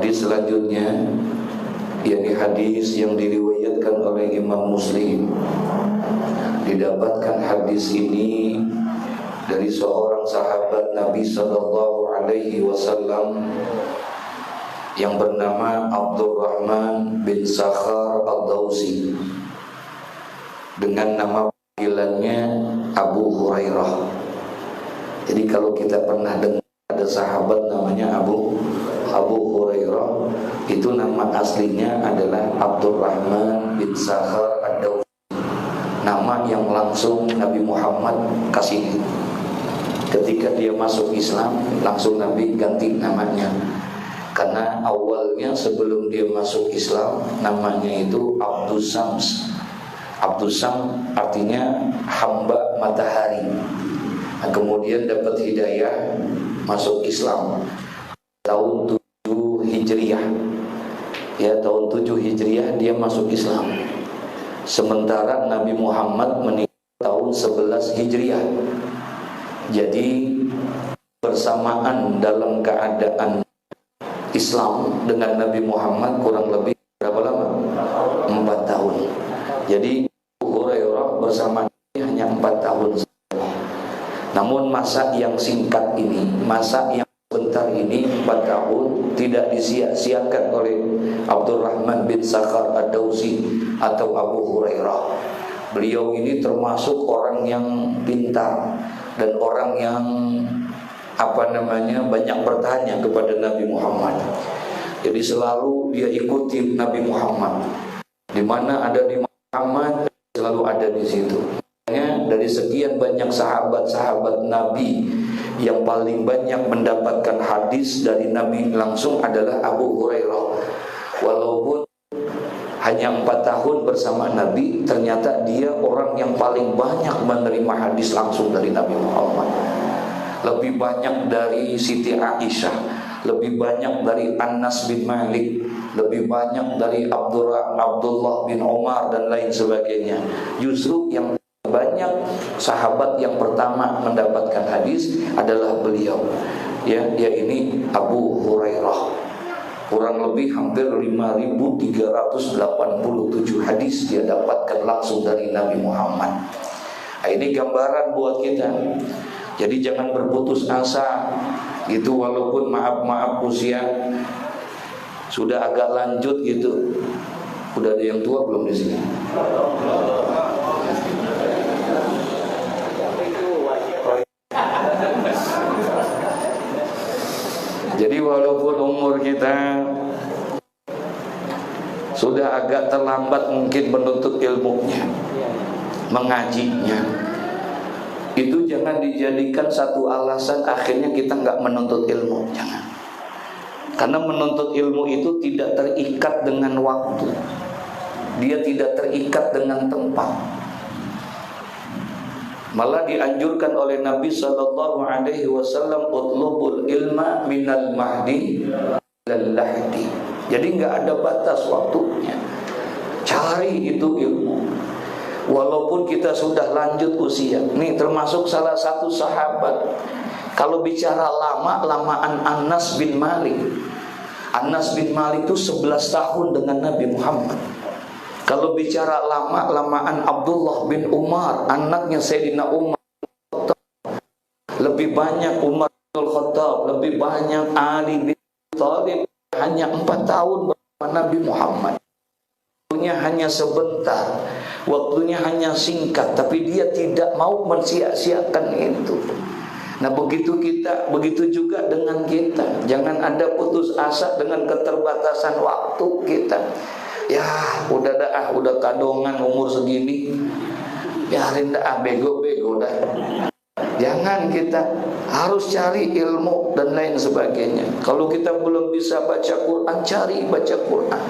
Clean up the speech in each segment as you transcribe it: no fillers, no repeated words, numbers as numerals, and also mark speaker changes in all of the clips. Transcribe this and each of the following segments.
Speaker 1: Hadis selanjutnya, yakni hadis yang diriwayatkan oleh Imam Muslim. Didapatkan hadis ini dari seorang sahabat Nabi sallallahu alaihi wasallam yang bernama Abdurrahman bin Sakhar Ad-Dausi, dengan nama panggilannya Abu Hurairah. Jadi kalau kita pernah dengar ada sahabat namanya Abu Hurairah, itu nama aslinya adalah Abdurrahman bin Sakhar Ad-Dawsi. Nama yang langsung Nabi Muhammad kasih. Ketika dia masuk Islam, langsung Nabi ganti namanya. Karena awalnya sebelum dia masuk Islam, namanya itu Abdus Sams. Abdus Sam artinya hamba matahari. Nah, kemudian dapat hidayah, masuk Islam tahun 7 Hijriah. Ya, tahun 7 Hijriah dia masuk Islam. Sementara Nabi Muhammad meninggal tahun 11 Hijriah. Jadi bersamaan dalam keadaan Islam dengan Nabi Muhammad kurang lebih berapa lama? 4 tahun. Jadi Abu Hurairah bersama hanya 4 tahun. Namun masa yang singkat ini, masa yang sebentar ini, 4 tahun, tidak disia-siakan oleh Abdurrahman bin Sakhar Ad-Dawsi atau Abu Hurairah. Beliau ini termasuk orang yang pintar dan orang yang banyak bertanya kepada Nabi Muhammad. Jadi selalu dia ikuti Nabi Muhammad. Di mana ada di Muhammad selalu ada di situ. Dari sekian banyak sahabat-sahabat Nabi, yang paling banyak mendapatkan hadis dari Nabi langsung adalah Abu Hurairah. Walaupun hanya 4 tahun bersama Nabi, ternyata dia orang yang paling banyak menerima hadis langsung dari Nabi Muhammad. Lebih banyak dari Siti Aisyah, lebih banyak dari Anas bin Malik, lebih banyak dari Abdullah bin Umar dan lain sebagainya. Justru yang banyak sahabat yang pertama mendapatkan hadis adalah beliau. Ya, dia ini Abu Hurairah. Kurang lebih hampir 5.387 hadis dia dapatkan langsung dari Nabi Muhammad. Nah, ini gambaran buat kita. Jadi jangan berputus asa gitu, walaupun maaf usia sudah agak lanjut gitu. Udah ada yang tua belum di sini? Jadi walaupun umur kita sudah agak terlambat mungkin menuntut ilmunya, mengajinya, itu jangan dijadikan satu alasan akhirnya kita nggak menuntut ilmu. Jangan. Karena menuntut ilmu itu tidak terikat dengan waktu, dia tidak terikat dengan tempat. Malah dianjurkan oleh Nabi SAW, utlubul ilma minal mahdi lal lahdi. Jadi nggak ada batas waktunya. Cari itu ilmu. Walaupun kita sudah lanjut usia. Nih termasuk salah satu sahabat. Kalau bicara lamaan Anas bin Malik. Anas bin Malik itu 11 tahun dengan Nabi Muhammad. Kalau bicara lamaan Abdullah bin Umar, anaknya Sayyidina Umar, lebih banyak Umar bin Khattab, lebih banyak Ali bin Thalib. Hanya 4 tahun bersama Nabi Muhammad. Waktunya hanya sebentar, waktunya hanya singkat, tapi dia tidak mau mensia-siakan itu. Nah begitu juga dengan kita. Jangan ada putus asa dengan keterbatasan waktu kita. Ya udah kadongan umur segini, biarin dah, bego-bego dah. Jangan, kita harus cari ilmu dan lain sebagainya. Kalau kita belum bisa baca Quran, cari baca Quran.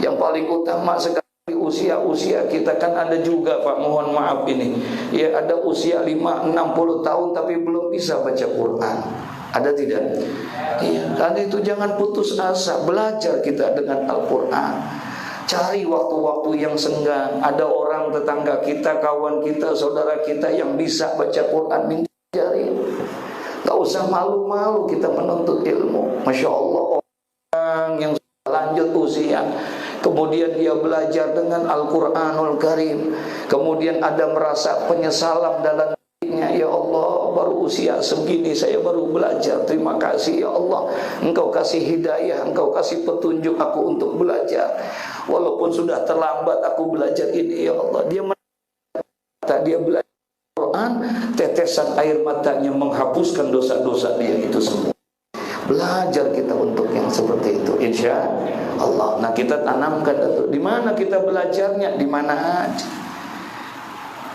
Speaker 1: Yang paling utama sekali usia kita kan ada juga, Pak, mohon maaf ini. Ya ada usia 5-60 tahun tapi belum bisa baca Quran. Ada tidak? Iya, karena itu jangan putus asa, belajar kita dengan Al-Quran. Cari waktu-waktu yang senggang. Ada orang tetangga kita, kawan kita, saudara kita yang bisa baca Quran, minta cari. Gak usah malu-malu kita menuntut ilmu. Masya Allah, orang yang lanjut usia, kemudian dia belajar dengan Al-Quranul Karim, kemudian ada merasa penyesalan dalam dirinya. Ya Allah, baru usia segini saya baru belajar. Terima kasih ya Allah, Engkau kasih hidayah, Engkau kasih petunjuk aku untuk belajar. Walaupun sudah terlambat aku belajar ini ya Allah. Dia belajar Quran, tetesan air matanya menghapuskan dosa-dosa dia itu semua. Belajar kita untuk yang seperti itu, insya Allah. Nah, kita tanamkan itu. Di mana kita belajarnya? Di mana aja.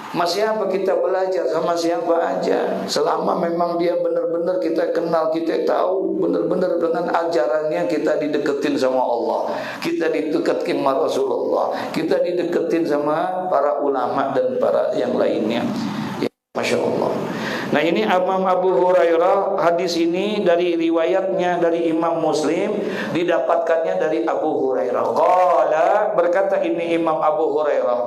Speaker 1: Sama siapa kita belajar? Sama siapa aja. Selama memang dia benar-benar kita kenal, kita tahu benar-benar dengan ajarannya, kita dideketin sama Allah, kita dideketin sama Rasulullah, kita dideketin sama para ulama dan para yang lainnya. Ya, Masya Allah. Nah, ini Imam Abu Hurairah, hadis ini dari riwayatnya dari Imam Muslim, didapatkannya dari Abu Hurairah. Qala, berkata ini Imam Abu Hurairah.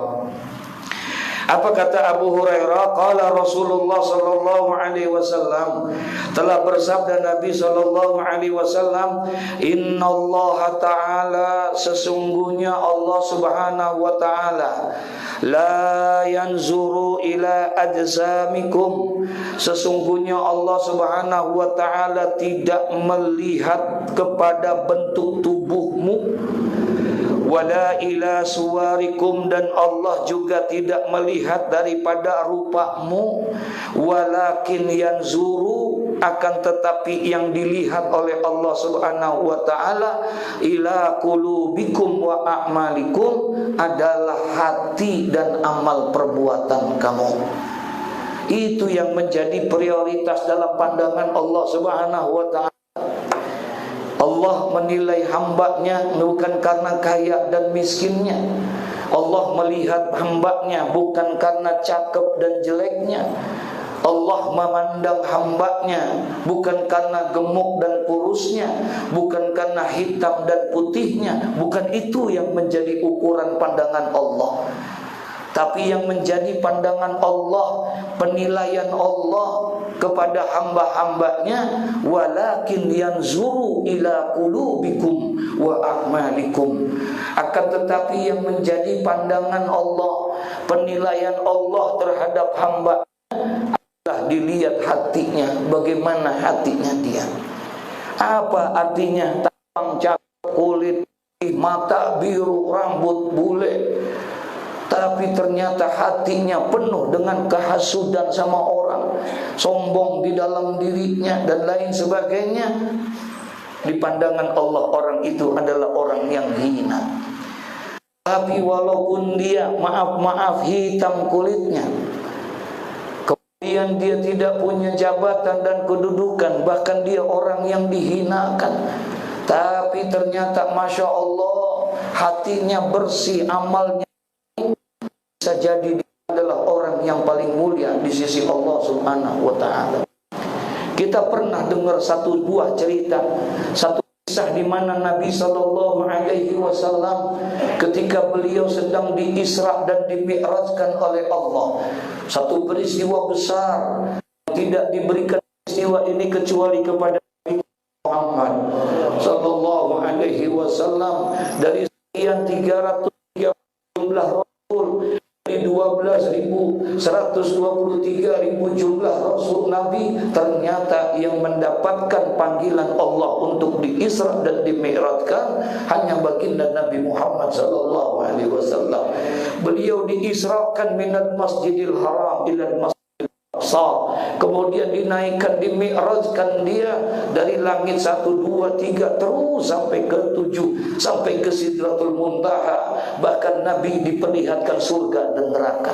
Speaker 1: Apa kata Abu Hurairah? Qala Rasulullah sallallahu alaihi wasallam, telah bersabda Nabi sallallahu alaihi wasallam, innallaha ta'ala, sesungguhnya Allah Subhanahu wa ta'ala, la yanzuru ila ajsamikum, sesungguhnya Allah Subhanahu wa ta'ala tidak melihat kepada bentuk tubuhmu, wala ila suwarikum, dan Allah juga tidak melihat daripada rupamu, walakin yanzuru, akan tetapi yang dilihat oleh Allah Subhanahu wa ta'ala, ila qulubikum wa a'malikum, adalah hati dan amal perbuatan kamu. Itu yang menjadi prioritas dalam pandangan Allah Subhanahu wa ta'ala. Allah menilai hambanya bukan karena kaya dan miskinnya. Allah melihat hambanya bukan karena cakep dan jeleknya. Allah memandang hambanya bukan karena gemuk dan kurusnya, bukan karena hitam dan putihnya. Bukan itu yang menjadi ukuran pandangan Allah. Tapi yang menjadi pandangan Allah, penilaian Allah kepada hamba-hambanya, walakin yanzuru ila qulubikum wa a'malikum, akan tetapi yang menjadi pandangan Allah, penilaian Allah terhadap hamba adalah dilihat hatinya, bagaimana hatinya dia. Apa artinya? Tampang cakep, kulit, mata biru, rambut bule, tapi ternyata hatinya penuh dengan kehasudan sama orang, sombong di dalam dirinya dan lain sebagainya. Di pandangan Allah, orang itu adalah orang yang hina. Tapi walaupun dia maaf hitam kulitnya, kemudian dia tidak punya jabatan dan kedudukan, bahkan dia orang yang dihinakan, tapi ternyata Masya Allah hatinya bersih, amalnya, bisa jadi dia adalah orang yang paling mulia di sisi Allah Subhanahu wa ta'ala. Kita pernah dengar satu buah cerita, satu kisah di mana Nabi sallallahu alaihi wasallam ketika beliau sedang di-Isra dan di-Mi'rajkan oleh Allah, satu peristiwa besar, tidak diberikan peristiwa ini kecuali kepada Nabi Muhammad sallallahu alaihi wasallam. Dari sekian 330 jumlah Rasul, 12.123.000 jumlah Rasul Nabi, ternyata yang mendapatkan panggilan Allah untuk di-Isra dan di-Mi'rajkan hanya baginda Nabi Muhammad sallallahu alaihi wasallam. Beliau di-Isra'kan minal Masjidil Haram ilal Masjidil Aqsa, kemudian dinaikkan, di-Mi'rajkan dia dari langit 1, 2, 3 terus sampai ke 7, sampai ke Sidratul Muntaha. Bahkan Nabi diperlihatkan surga dan neraka.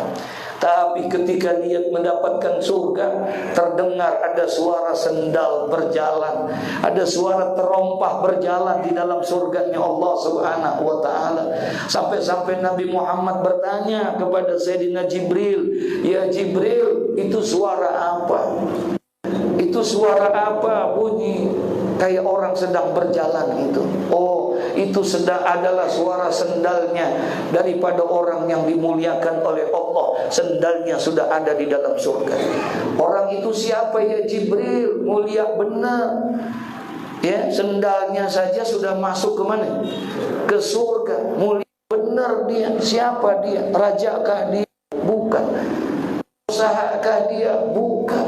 Speaker 1: Tapi ketika dia mendapatkan surga, terdengar ada suara sendal berjalan, ada suara terompah berjalan di dalam surganya Allah Subhanahu wa ta'ala. Sampai-sampai Nabi Muhammad bertanya kepada Sayyidina Jibril, ya Jibril, itu suara apa? Itu suara apa bunyi kayak orang sedang berjalan itu? Oh, itu sedang adalah suara sendalnya daripada orang yang dimuliakan oleh Allah. Sendalnya sudah ada di dalam surga. Orang itu siapa ya Jibril? Mulia benar. Ya, sendalnya saja sudah masuk ke mana? Ke surga. Mulia benar dia. Siapa dia? Rajakah dia? Bukan. Usahakah dia? Bukan.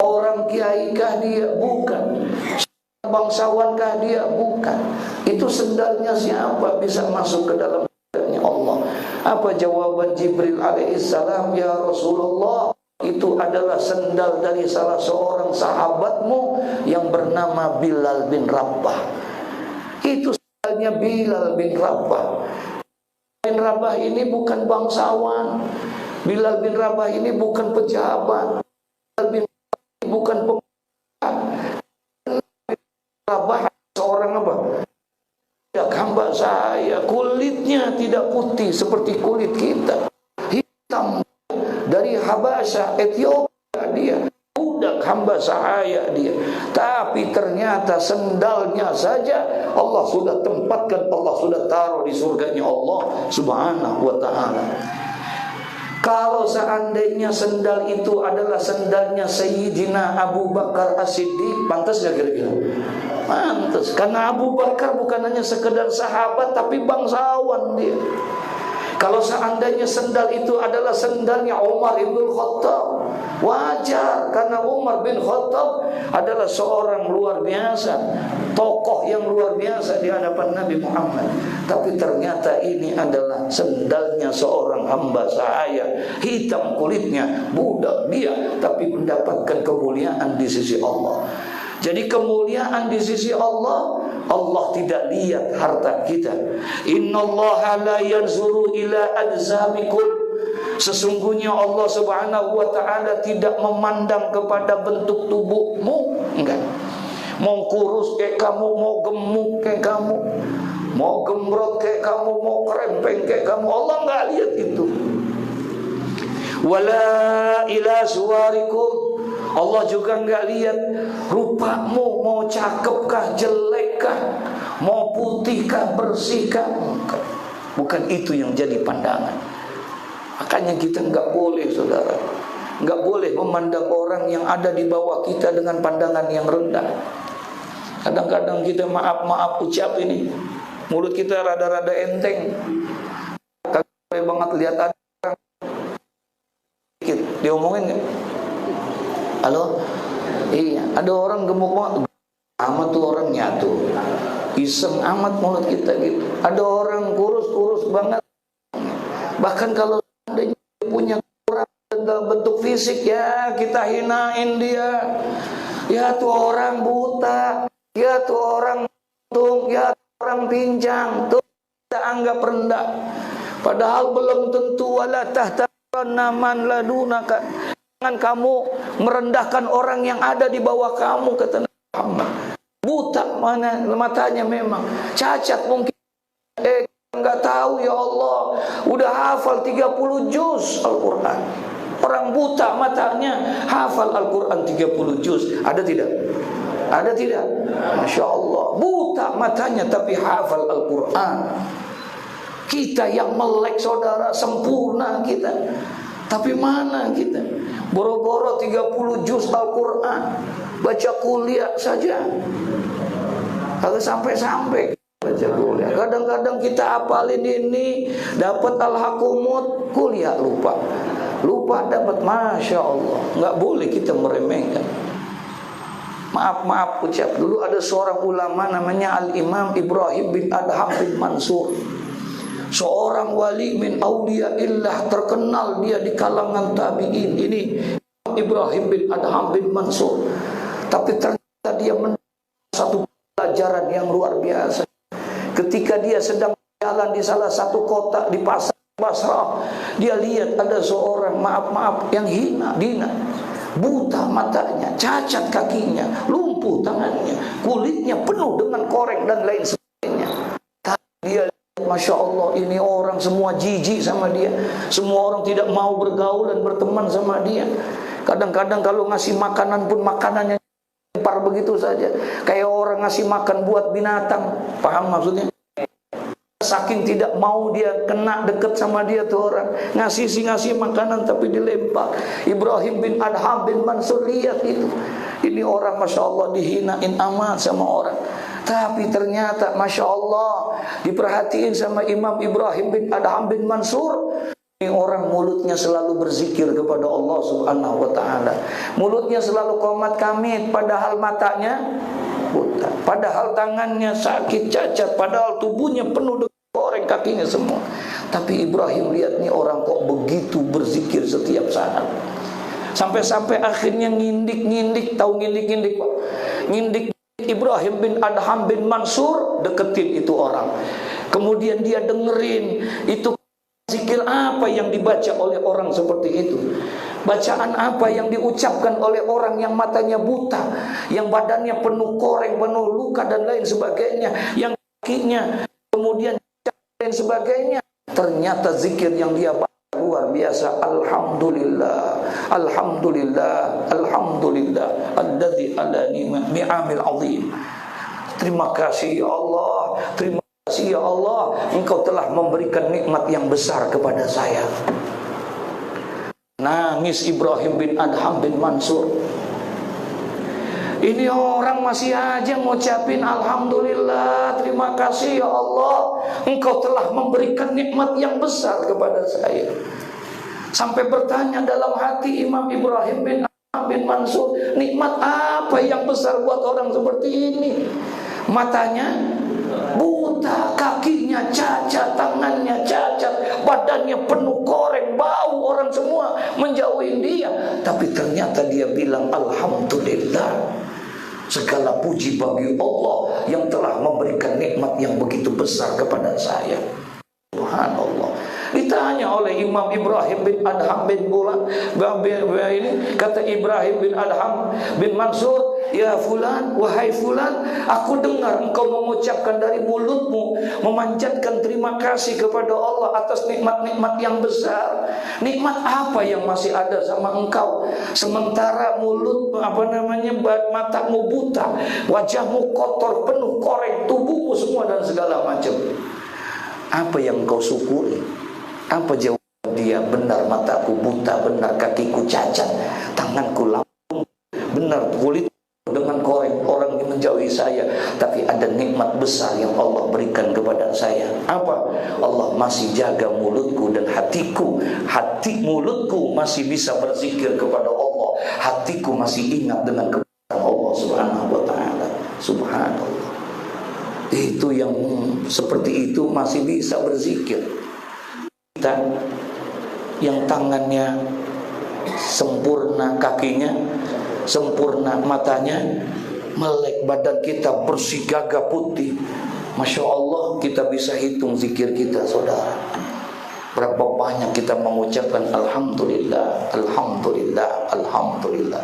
Speaker 1: Orang kiaikah dia? Bukan. Bangsawankah dia? Bukan. Itu sendalnya siapa bisa masuk ke dalam sendalnya Allah? Apa jawaban Jibril alaihissalam? Ya Rasulullah, itu adalah sendal dari salah seorang sahabatmu yang bernama Bilal bin Rabah. Itu sendalnya Bilal bin Rabah. Bin Rabah ini bukan bangsawan. Bilal bin Rabah ini bukan pejabat. Bilal bin Rabah ini bukan pengusaha. Rabah seorang apa? Tidak, hamba saya. Kulitnya tidak putih seperti kulit kita, hitam. Dari Habasyah, Ethiopia dia. Budak hamba sahaya dia. Tapi ternyata sendalnya saja Allah sudah tempatkan, Allah sudah taruh di surganya Allah subhanahu wa ta'ala. Kalau seandainya sendal itu adalah sendalnya Sayyidina Abu Bakar As-Siddiq, pantas gak kira-kira? Pantas. Karena Abu Bakar bukan hanya sekedar sahabat, tapi bangsawan dia. Kalau seandainya sendal itu adalah sendalnya Umar bin Khattab, wajar, karena Umar bin Khattab adalah seorang luar biasa, tokoh yang luar biasa di hadapan Nabi Muhammad. Tapi ternyata ini adalah sendalnya seorang hamba sahaya, hitam kulitnya, budak dia, tapi mendapatkan kemuliaan di sisi Allah. Jadi kemuliaan di sisi Allah, Allah tidak lihat harta kita. Innallaha la yanzuru ila ajzamikum. Sesungguhnya Allah subhanahu wa ta'ala tidak memandang kepada bentuk tubuhmu. Enggak. Mau kurus kayak kamu, mau gemuk kayak kamu, mau gembrot kayak kamu, mau kerempeng kayak kamu, Allah enggak lihat itu. Wala ila suwarikum. Allah juga enggak lihat rupamu, mau cakepkah, jelekkah, mau putihkah, bersihkah. Bukan itu yang jadi pandangan. Makanya kita enggak boleh, saudara, enggak boleh memandang orang yang ada di bawah kita dengan pandangan yang rendah. Kadang-kadang kita maaf ucap ini, mulut kita rada-rada enteng. Kagak boleh banget lihat orang dikit diomongin enggak? Halo? Iya, ada orang gemuk banget, amat tuh orangnya tuh, iseng amat mulut kita gitu. Ada orang kurus banget. Bahkan kalau dia punya kurang bentuk fisik, ya kita hinain dia. Ya tuh orang buta, ya tuh orang tung, ya tuh orang pincang, tuh kita anggap rendah. Padahal belum tentu. Wala tahtaranna man ladunaka. Jangan kamu merendahkan orang yang ada di bawah kamu, kata Nabi Muhammad. Buta mana matanya memang, cacat mungkin, enggak tahu ya Allah, udah hafal 30 juz Al-Quran. Orang buta matanya hafal Al-Quran 30 juz. Ada tidak? Ada tidak? Masya Allah, buta matanya tapi hafal Al-Quran. Kita yang melek, saudara, sempurna kita, tapi mana kita? Boro-boro 30 juz Al-Quran, baca kuliah saja kagak sampai-sampai baca kuliah. Kadang-kadang kita apalin ini, dapat Al-Hakumut, kuliah lupa dapat. Masya Allah, nggak boleh kita meremehkan. Maaf ucap, dulu ada seorang ulama namanya Al-Imam Ibrahim bin Adham bin Mansur, seorang wali min awliya illah, terkenal dia di kalangan tabi'in. Ini Ibrahim bin Adham bin Mansur. Tapi ternyata dia mendapat satu pelajaran yang luar biasa. Ketika dia sedang jalan di salah satu kota di pasar Basrah, dia lihat ada seorang maaf yang hina, buta matanya, cacat kakinya, lumpuh tangannya, kulitnya penuh dengan koreng dan lain sebagainya. Dia, Masya Allah, ini orang semua jijik sama dia. Semua orang tidak mau bergaul dan berteman sama dia. Kadang-kadang kalau ngasih makanan pun makanannya lempar begitu saja, kayak orang ngasih makan buat binatang. Paham maksudnya? Saking tidak mau dia kena deket sama dia tuh orang, ngasih makanan tapi dilempar. Ibrahim bin Adham bin Mansur lihat itu. Ini orang Masya Allah dihinain amat sama orang. Tapi ternyata Masya Allah diperhatiin sama Imam Ibrahim bin Adham bin Mansur. Ini orang mulutnya selalu berzikir kepada Allah subhanahu wa ta'ala. Mulutnya selalu qomat kamit, padahal matanya buta, padahal tangannya sakit cacat, padahal tubuhnya penuh dengan koreng, kakinya semua. Tapi Ibrahim lihat nih orang kok begitu berzikir setiap saat. Sampai-sampai akhirnya ngindik, tahu ngindik Pak? Ngindik Ibrahim bin Adham bin Mansur, deketin itu orang. Kemudian dia dengerin itu zikir apa yang dibaca oleh orang seperti itu. Bacaan apa yang diucapkan oleh orang yang matanya buta, yang badannya penuh koreng, penuh luka dan lain sebagainya, yang kakinya kemudian dan sebagainya. Ternyata zikir yang dia baca luar biasa. Alhamdulillah, alhamdulillah, alhamdulillah alladzi ala ni'amil azim. Terima kasih ya Allah, terima kasih ya Allah, Engkau telah memberikan nikmat yang besar kepada saya. Nangis Ibrahim bin Adham bin Mansur. Ini orang masih aja ngucapin alhamdulillah, terima kasih ya Allah, Engkau telah memberikan nikmat yang besar kepada saya. Sampai bertanya dalam hati Imam Ibrahim bin Adham bin Mansur, nikmat apa yang besar buat orang seperti ini? Matanya buta, kakinya cacat, tangannya cacat, badannya penuh koreng, bau, orang semua menjauhin dia. Tapi ternyata dia bilang alhamdulillah, segala puji bagi Allah yang telah memberikan nikmat yang begitu besar kepada saya. Subhanallah. Ditanya oleh Imam Ibrahim bin Adham bin Bulan, ini kata Ibrahim bin Adham bin Mansur, ya fulan, wahai fulan, aku dengar engkau mengucapkan dari mulutmu, memanjatkan terima kasih kepada Allah atas nikmat-nikmat yang besar. Nikmat apa yang masih ada sama engkau? Sementara mulut, matamu buta, wajahmu kotor, penuh koreng, tubuhmu semua dan segala macam. Apa yang engkau syukuri? Apa jawaban dia? Benar mataku buta, benar kakiku cacat, tanganku lambung, benar kulit dengan koreng, orang yang menjauhi saya. Tapi ada nikmat besar yang Allah berikan kepada saya. Apa? Allah masih jaga mulutku dan hatiku. Hati mulutku masih bisa berzikir kepada Allah. Hatiku masih ingat dengan kebesaran Allah Subhanahu wa ta'ala. Subhanallah. Itu yang seperti itu masih bisa berzikir. Kita yang tangannya sempurna, kakinya sempurna, matanya melek, badan kita bersih gagah putih, Masya Allah, kita bisa hitung zikir kita, saudara. Berapa banyak kita mengucapkan alhamdulillah, alhamdulillah, alhamdulillah.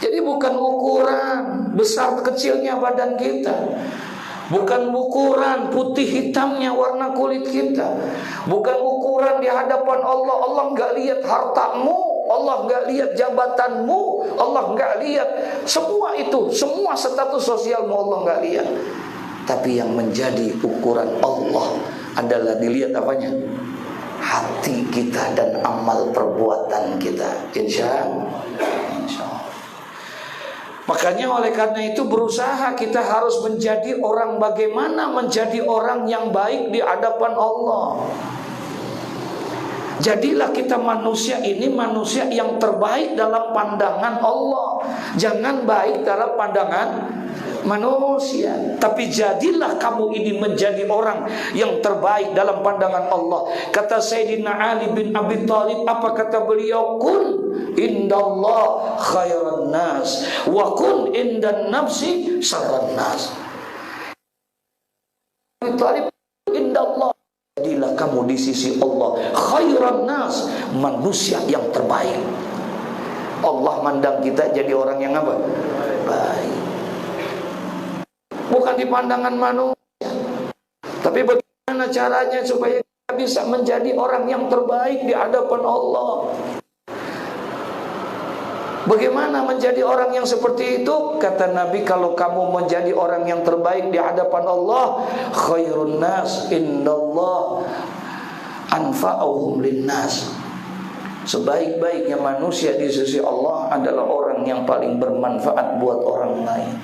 Speaker 1: Jadi bukan ukuran besar kecilnya badan kita, bukan ukuran putih hitamnya warna kulit kita, bukan ukuran di hadapan Allah. Allah nggak lihat hartamu, Allah nggak lihat jabatanmu, Allah nggak lihat semua itu, semua status sosialmu Allah nggak lihat. Tapi yang menjadi ukuran Allah adalah dilihat apanya? Hati kita dan amal perbuatan kita. Insya Allah. Makanya oleh karena itu berusaha kita harus menjadi orang, bagaimana menjadi orang yang baik di hadapan Allah. Jadilah kita manusia ini manusia yang terbaik dalam pandangan Allah. Jangan baik dalam pandangan manusia, tapi jadilah kamu ini menjadi orang yang terbaik dalam pandangan Allah. Kata Sayyidina Ali bin Abi Thalib, apa kata beliau? Kun indallah khairan nas wa kun indan nafsi syarran nas. Abi Thalib, indallah, jadilah kamu di sisi Allah khairan nas, manusia yang terbaik. Allah mandang kita jadi orang yang apa? Baik. Bukan di pandangan manusia. Tapi bagaimana caranya supaya kita bisa menjadi orang yang terbaik di hadapan Allah? Bagaimana menjadi orang yang seperti itu? Kata Nabi, kalau kamu menjadi orang yang terbaik di hadapan Allah, khairun nas indallah anfa'uhum linnas. Sebaik-baiknya manusia di sisi Allah adalah orang yang paling bermanfaat buat orang lain.